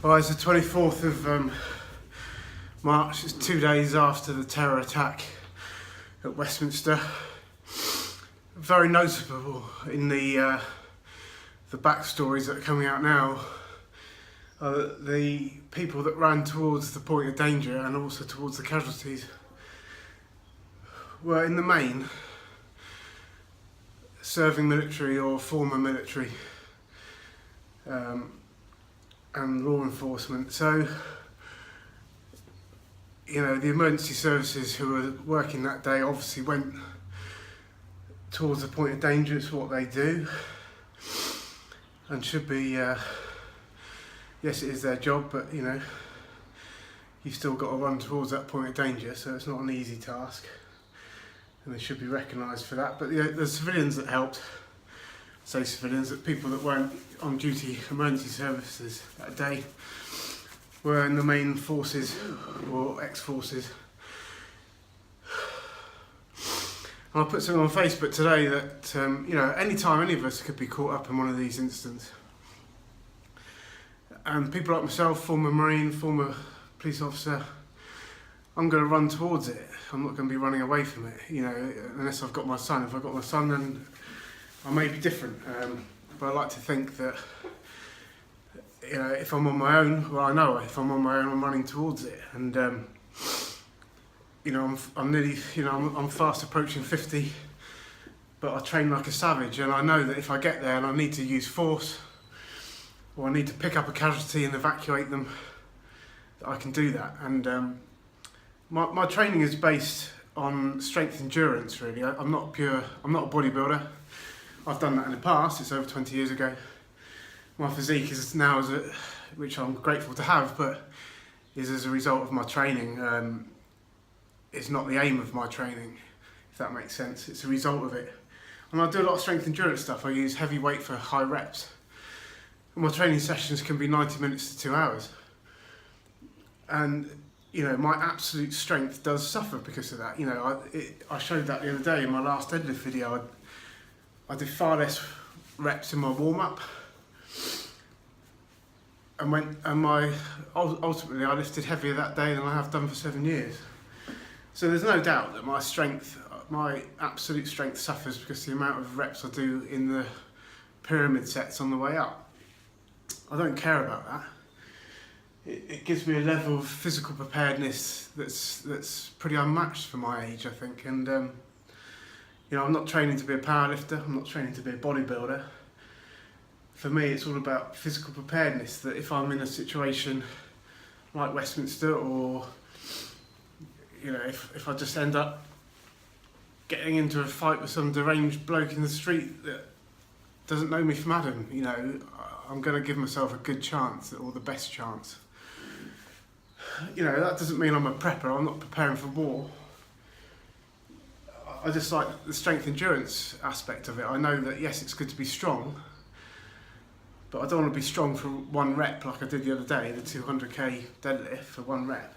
Well, it's the 24th of March. It's 2 days after the terror attack at Westminster. Very noticeable in the backstories that are coming out now. The people that ran towards the point of danger and also towards the casualties were in the main serving military or former military and law enforcement. So, you know, the emergency services who were working that day obviously went towards the point of danger. It's what they do and should be, yes, it is their job, but you know, you've still got to run towards that point of danger, so it's not an easy task and they should be recognised for that. But the civilians that helped, say civilians, that people that weren't on duty emergency services that day were in the main forces or ex-forces. And I put something on Facebook today that, you know, anytime any of us could be caught up in one of these incidents. And people like myself, former Marine, former police officer, I'm going to run towards it. I'm not going to be running away from it, you know, unless I've got my son. If I've got my son, then I may be different. But I like to think that, you know, if I'm on my own, well, I know if I'm on my own, I'm running towards it. And, you know, I'm nearly, you know, I'm fast approaching 50, but I train like a savage. And I know that if I get there and I need to use force, or I need to pick up a casualty and evacuate them, that I can do that. And my training is based on strength endurance, really. I'm not a bodybuilder. I've done that in the past, it's over 20 years ago. My physique is now, which I'm grateful to have, but is as a result of my training. It's not the aim of my training, if that makes sense. It's a result of it. And I do a lot of strength endurance stuff. I use heavy weight for high reps. And my training sessions can be 90 minutes to 2 hours. And, you know, my absolute strength does suffer because of that. You know, I showed that the other day in my last deadlift video. I did far less reps in my warm-up. And ultimately I lifted heavier that day than I have done for 7 years. So there's no doubt that my absolute strength suffers because of the amount of reps I do in the pyramid sets on the way up. I don't care about that. It gives me a level of physical preparedness that's pretty unmatched for my age, I think. And you know, I'm not training to be a powerlifter. I'm not training to be a bodybuilder. For me, it's all about physical preparedness. That if I'm in a situation like Westminster, or you know, if I just end up getting into a fight with some deranged bloke in the street that doesn't know me from Adam, you know, I'm going to give myself a good chance, or the best chance. You know, that doesn't mean I'm a prepper. I'm not preparing for war. I just like the strength endurance aspect of it. I know that, yes, it's good to be strong, but I don't want to be strong for one rep like I did the other day, the 200k deadlift for one rep.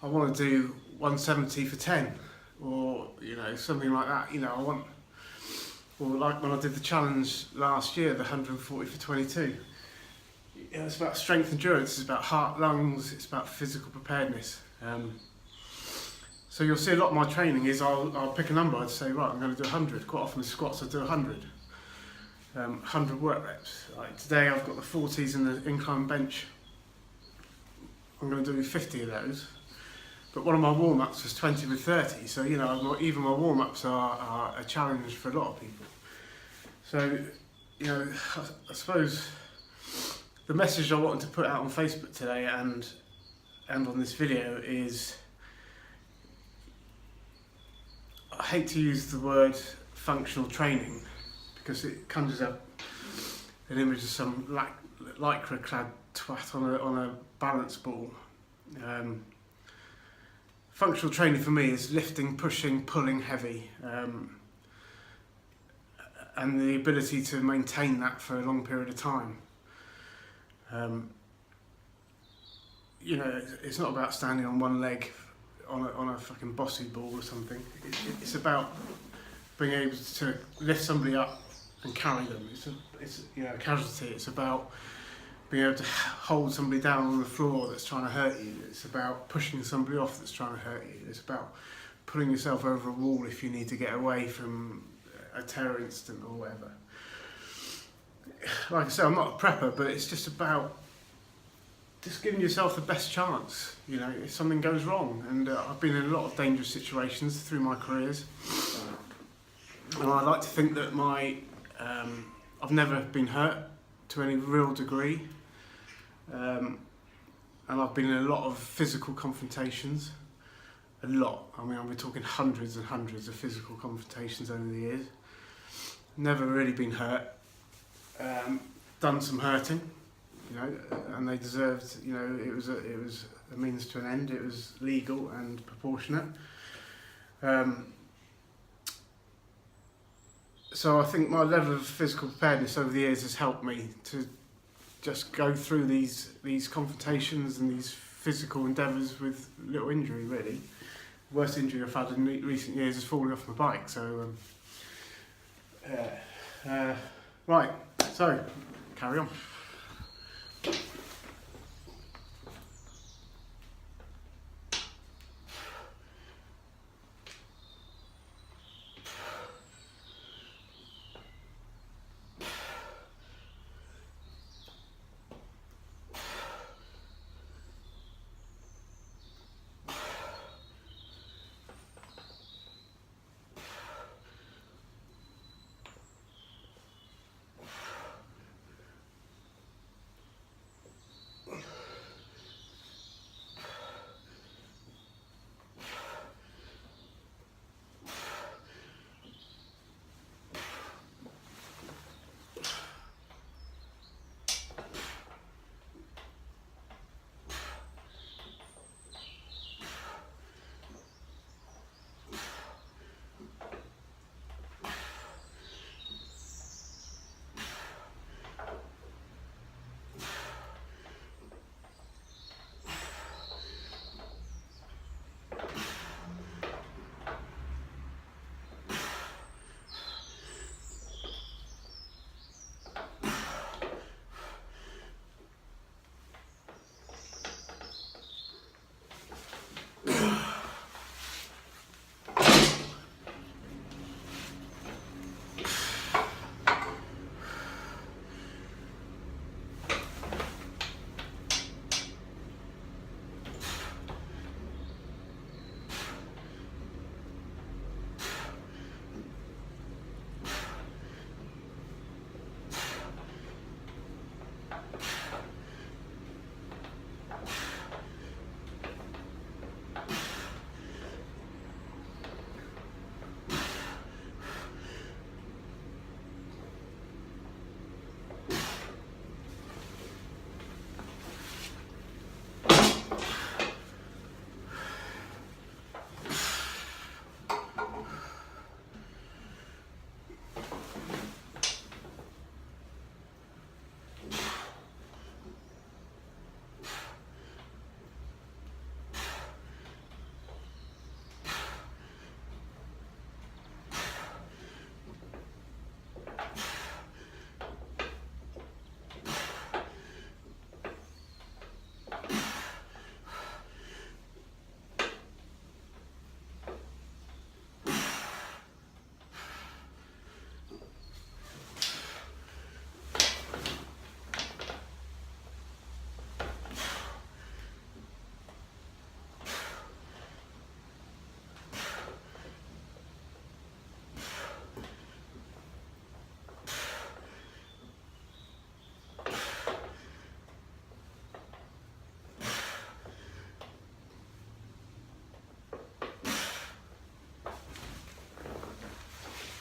I want to do 170 for 10, or, you know, something like that. You know, or like when I did the challenge last year, the 140 for 22. You know, it's about strength endurance, it's about heart, lungs, it's about physical preparedness. So you'll see a lot of my training is I'll pick a number, I'd say, right, I'm going to do 100. Quite often the squats I do 100. 100 work reps. Like today I've got the 40s and the incline bench. I'm going to do 50 of those. But one of my warm-ups was 20 with 30. So, you know, even my warm-ups are a challenge for a lot of people. So, you know, I suppose the message I wanted to put out on Facebook today and on this video is, I hate to use the word functional training because it conjures up an image of some lycra clad twat on a balance ball. Functional training for me is lifting, pushing, pulling heavy, and the ability to maintain that for a long period of time. You know, it's not about standing on one leg on a fucking bossy ball or something. It's about being able to lift somebody up and carry them. It's you know, a casualty. It's about being able to hold somebody down on the floor that's trying to hurt you. It's about pushing somebody off that's trying to hurt you. It's about pulling yourself over a wall if you need to get away from a terror incident or whatever. Like I said, I'm not a prepper, but it's just about just giving yourself the best chance, you know, if something goes wrong. And I've been in a lot of dangerous situations through my careers. And I like to think that I've never been hurt to any real degree. And I've been in a lot of physical confrontations. A lot. I mean, we're talking hundreds and hundreds of physical confrontations over the years. Never really been hurt. Done some hurting, you know, and they deserved, you know, it was a means to an end. It was legal and proportionate. So I think my level of physical preparedness over the years has helped me to just go through these confrontations and these physical endeavours with little injury, really. The worst injury I've had in recent years is falling off my bike. So, right, so carry on.